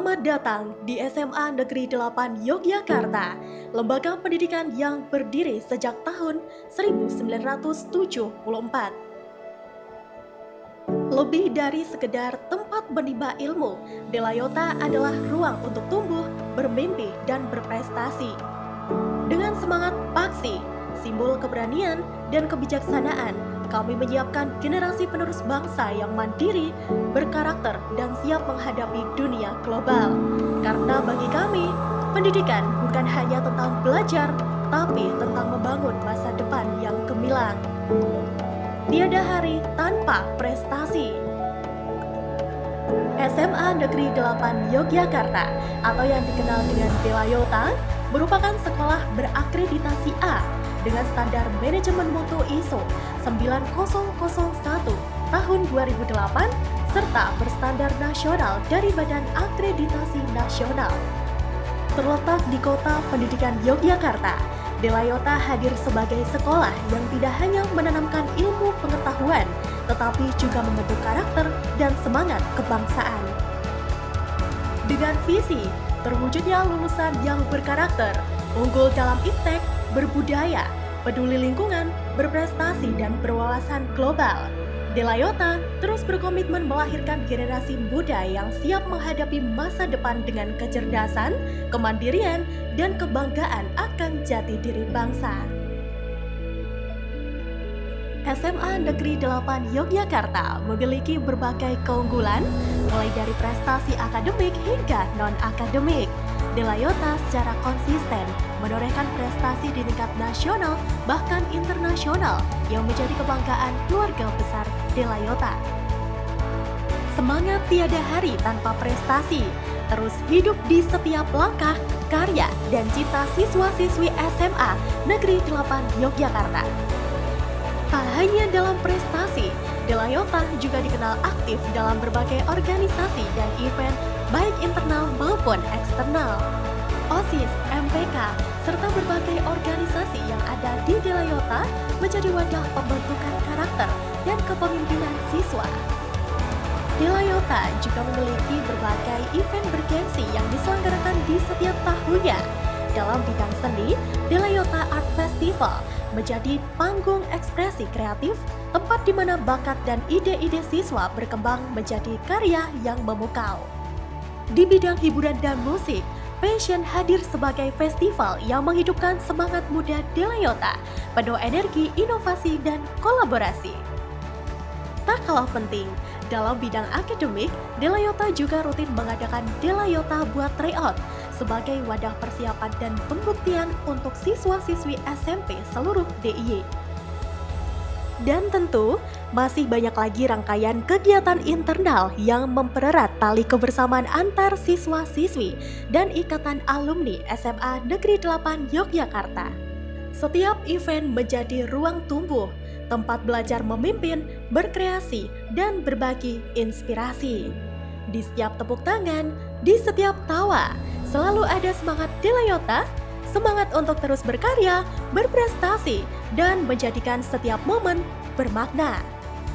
Selamat datang di SMA Negeri 8 Yogyakarta, lembaga pendidikan yang berdiri sejak tahun 1974. Lebih dari sekedar tempat menimba ilmu, Delayota adalah ruang untuk tumbuh, bermimpi, dan berprestasi. Dengan semangat paksi, simbol keberanian, dan kebijaksanaan, kami menyiapkan generasi penerus bangsa yang mandiri, berkarakter, dan siap menghadapi dunia global. Karena bagi kami, pendidikan bukan hanya tentang belajar, tapi tentang membangun masa depan yang gemilang. Tiada hari tanpa prestasi. SMA Negeri 8 Yogyakarta atau yang dikenal dengan Delayota merupakan sekolah berakreditasi A dengan standar manajemen mutu ISO 9001 tahun 2008 serta berstandar nasional dari Badan Akreditasi Nasional. Terletak di Kota Pendidikan Yogyakarta, Delayota hadir sebagai sekolah yang tidak hanya menanamkan ilmu pengetahuan, tetapi juga membentuk karakter dan semangat kebangsaan. Dengan visi terwujudnya lulusan yang berkarakter, unggul dalam iptek, berbudaya, peduli lingkungan, berprestasi, dan berwawasan global, Delayota terus berkomitmen melahirkan generasi muda yang siap menghadapi masa depan dengan kecerdasan, kemandirian, dan kebanggaan akan jati diri bangsa. SMA Negeri 8 Yogyakarta memiliki berbagai keunggulan, mulai dari prestasi akademik hingga non-akademik. Delayota secara konsisten menorehkan prestasi di tingkat nasional bahkan internasional yang menjadi kebanggaan keluarga besar Delayota. Semangat tiada hari tanpa prestasi, terus hidup di setiap langkah, karya, dan cita siswa-siswi SMA Negeri 8 Yogyakarta. Tak hanya dalam prestasi, Delayota juga dikenal aktif dalam berbagai organisasi dan event baik internal maupun eksternal. OSIS, MPK, serta berbagai organisasi yang ada di Delayota menjadi wadah pembentukan karakter dan kepemimpinan siswa. Delayota juga memiliki berbagai event bergengsi yang diselenggarakan di setiap tahunnya. Dalam bidang seni, Delayota Art Festival menjadi panggung ekspresi kreatif, tempat di mana bakat dan ide-ide siswa berkembang menjadi karya yang memukau. Di bidang hiburan dan musik, Passion hadir sebagai festival yang menghidupkan semangat muda Delayota, penuh energi, inovasi, dan kolaborasi. Tak kalah penting, dalam bidang akademik, Delayota juga rutin mengadakan Delayota Buat Tryout sebagai wadah persiapan dan pembuktian untuk siswa-siswi SMP seluruh DIY. Dan tentu, masih banyak lagi rangkaian kegiatan internal yang mempererat tali kebersamaan antar siswa-siswi dan ikatan alumni SMA Negeri 8 Yogyakarta. Setiap event menjadi ruang tumbuh, tempat belajar memimpin, berkreasi, dan berbagi inspirasi. Di setiap tepuk tangan, di setiap tawa, selalu ada semangat Delayota, semangat untuk terus berkarya, berprestasi, dan menjadikan setiap momen bermakna.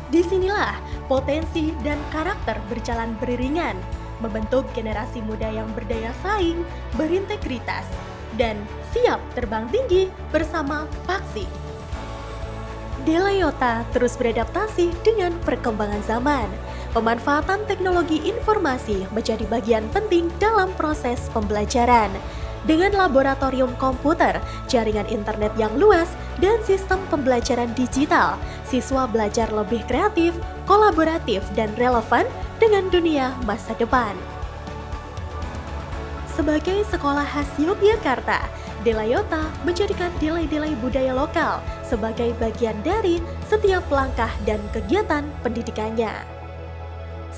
Disinilah potensi dan karakter berjalan beriringan, membentuk generasi muda yang berdaya saing, berintegritas, dan siap terbang tinggi bersama paksi. Delayota terus beradaptasi dengan perkembangan zaman. Pemanfaatan teknologi informasi menjadi bagian penting dalam proses pembelajaran. Dengan laboratorium komputer, jaringan internet yang luas, dan sistem pembelajaran digital, siswa belajar lebih kreatif, kolaboratif, dan relevan dengan dunia masa depan. Sebagai sekolah khas Yogyakarta, Delayota menjadikan nilai-nilai budaya lokal sebagai bagian dari setiap langkah dan kegiatan pendidikannya.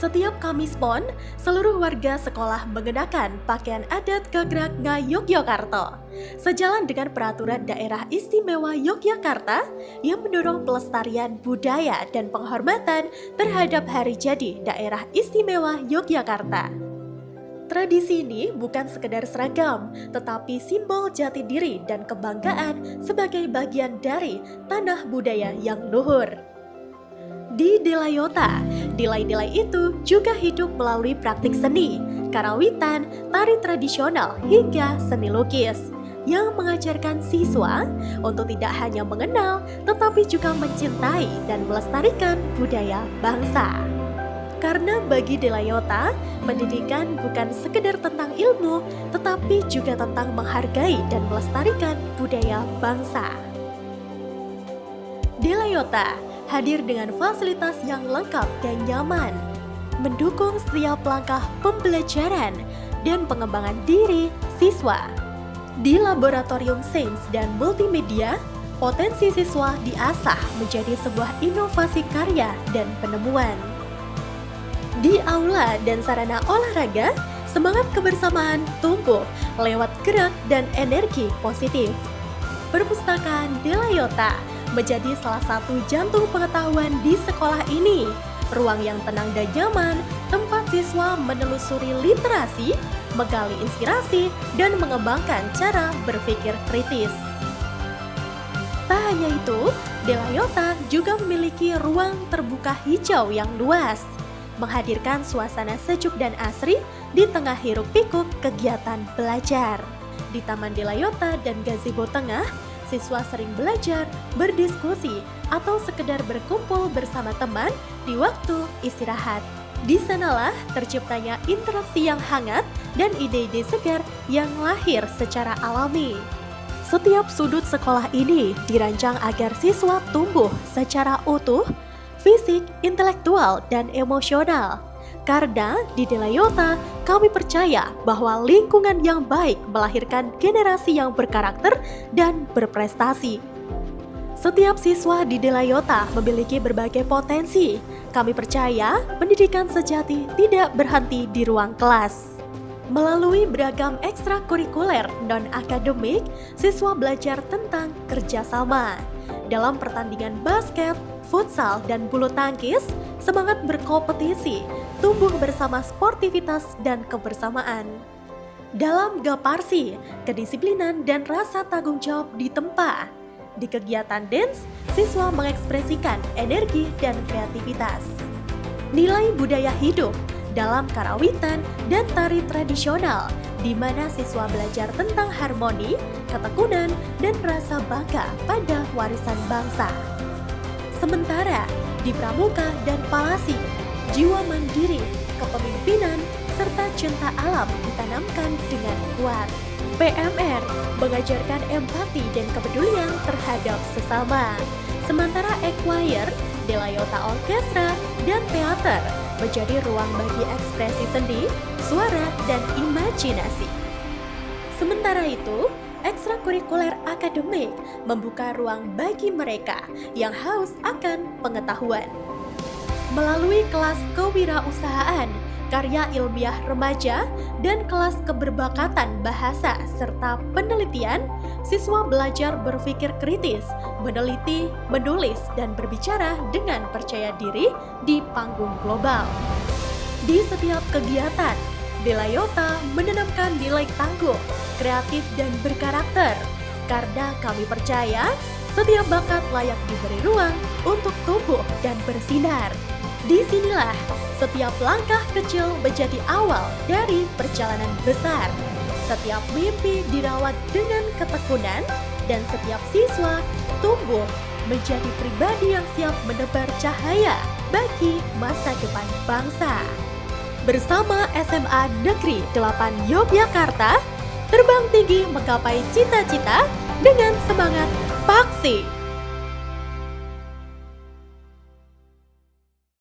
Setiap Kamis Pon, seluruh warga sekolah mengenakan pakaian adat Gagrak Ngayogyakarta. Sejalan dengan peraturan daerah istimewa Yogyakarta yang mendorong pelestarian budaya dan penghormatan terhadap hari jadi daerah istimewa Yogyakarta. Tradisi ini bukan sekedar seragam, tetapi simbol jati diri dan kebanggaan sebagai bagian dari tanah budaya yang luhur. Di Delayota, nilai-nilai itu juga hidup melalui praktik seni, karawitan, tari tradisional, hingga seni lukis yang mengajarkan siswa untuk tidak hanya mengenal tetapi juga mencintai dan melestarikan budaya bangsa. Karena bagi Delayota, pendidikan bukan sekedar tentang ilmu tetapi juga tentang menghargai dan melestarikan budaya bangsa. Delayota hadir dengan fasilitas yang lengkap dan nyaman, mendukung setiap langkah pembelajaran dan pengembangan diri siswa. Di Laboratorium Sains dan Multimedia, potensi siswa diasah menjadi sebuah inovasi karya dan penemuan. Di aula dan sarana olahraga, semangat kebersamaan tumbuh lewat gerak dan energi positif. Perpustakaan Delayota menjadi salah satu jantung pengetahuan di sekolah ini. Ruang yang tenang dan nyaman, tempat siswa menelusuri literasi, menggali inspirasi, dan mengembangkan cara berpikir kritis. Tak hanya itu, Delayota juga memiliki ruang terbuka hijau yang luas, menghadirkan suasana sejuk dan asri di tengah hiruk-pikuk kegiatan belajar. Di Taman Delayota dan gazebo tengah, siswa sering belajar, berdiskusi, atau sekedar berkumpul bersama teman di waktu istirahat. Di sanalah terciptanya interaksi yang hangat dan ide-ide segar yang lahir secara alami. Setiap sudut sekolah ini dirancang agar siswa tumbuh secara utuh, fisik, intelektual, dan emosional. Karena di Delayota, kami percaya bahwa lingkungan yang baik melahirkan generasi yang berkarakter dan berprestasi. Setiap siswa di Delayota memiliki berbagai potensi. Kami percaya pendidikan sejati tidak berhenti di ruang kelas. Melalui beragam ekstrakurikuler non-akademik, siswa belajar tentang kerjasama. Dalam pertandingan basket, futsal, dan bulu tangkis, semangat berkompetisi tumbuh bersama sportivitas dan kebersamaan. Dalam Gaparsi, kedisiplinan dan rasa tanggung jawab ditempa. Di kegiatan dance, siswa mengekspresikan energi dan kreativitas. Nilai budaya hidup dalam karawitan dan tari tradisional, di mana siswa belajar tentang harmoni, ketekunan, dan rasa bangga pada warisan bangsa. Sementara di Pramuka dan Palasi, jiwa mandiri, kepemimpinan, serta cinta alam ditanamkan dengan kuat. PMR mengajarkan empati dan kepedulian terhadap sesama. Sementara Equire, Delayota Orkestra, dan Teater menjadi ruang bagi ekspresi seni, suara, dan imajinasi. Sementara itu, ekstrakurikuler akademik membuka ruang bagi mereka yang haus akan pengetahuan. Melalui kelas kewirausahaan, karya ilmiah remaja, dan kelas keberbakatan bahasa serta penelitian, siswa belajar berpikir kritis, meneliti, menulis, dan berbicara dengan percaya diri di panggung global. Di setiap kegiatan, Delayota menanamkan nilai tangguh, kreatif, dan berkarakter. Karena kami percaya, setiap bakat layak diberi ruang untuk tumbuh dan bersinar. Disinilah setiap langkah kecil menjadi awal dari perjalanan besar. Setiap mimpi dirawat dengan ketekunan, dan setiap siswa tumbuh menjadi pribadi yang siap menebar cahaya bagi masa depan bangsa. Bersama SMA Negeri 8 Yogyakarta, terbang tinggi menggapai cita-cita dengan semangat Paksi.